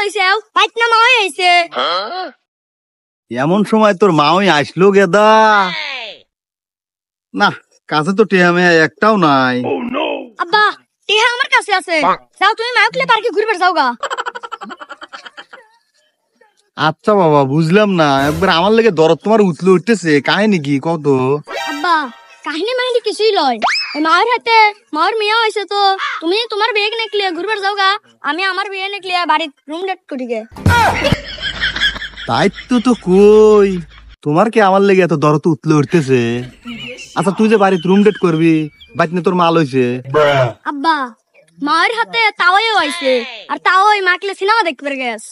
হইছে বাইত না মা হইছে এমন সময় তোর মাওই আসলো গেদা না কাছে তো টেহা মেয়া একটাও নাই আব্বা টিহা আমার কাছে আছে যাও তুমি মায়কলে পার্কে ঘুরবার যাও গা আচ্ছা বাবা বুঝলাম না একবার আমার লেগে দরদ তোমার উতলে উঠতেছে কাহিনী কি কত আব্বা কাহিনী মাহিনী কিছুই লয় মায়ের হাতে মায়ের মেয়ে হয়েছে তো তুমি তোমার বেগ নেকলিয়ে ঘুরবার যাও গা আমি আমার বিয়ে নেকলিয়ে বাড়ির রুম ডেট করি গে দায়িত্ব তো কই তোমার কি আমার লেগে এত দরদ উতলে উঠতেছে আচ্ছা তুই যে বাড়িতে রুম ডেট করবি বাইতনে তোর মাল হইছে আব্বা মায়ের হাতে তাওয়াই হয়েছে আর তাও ওই মাকলে সিনেমা দেখতে গেছে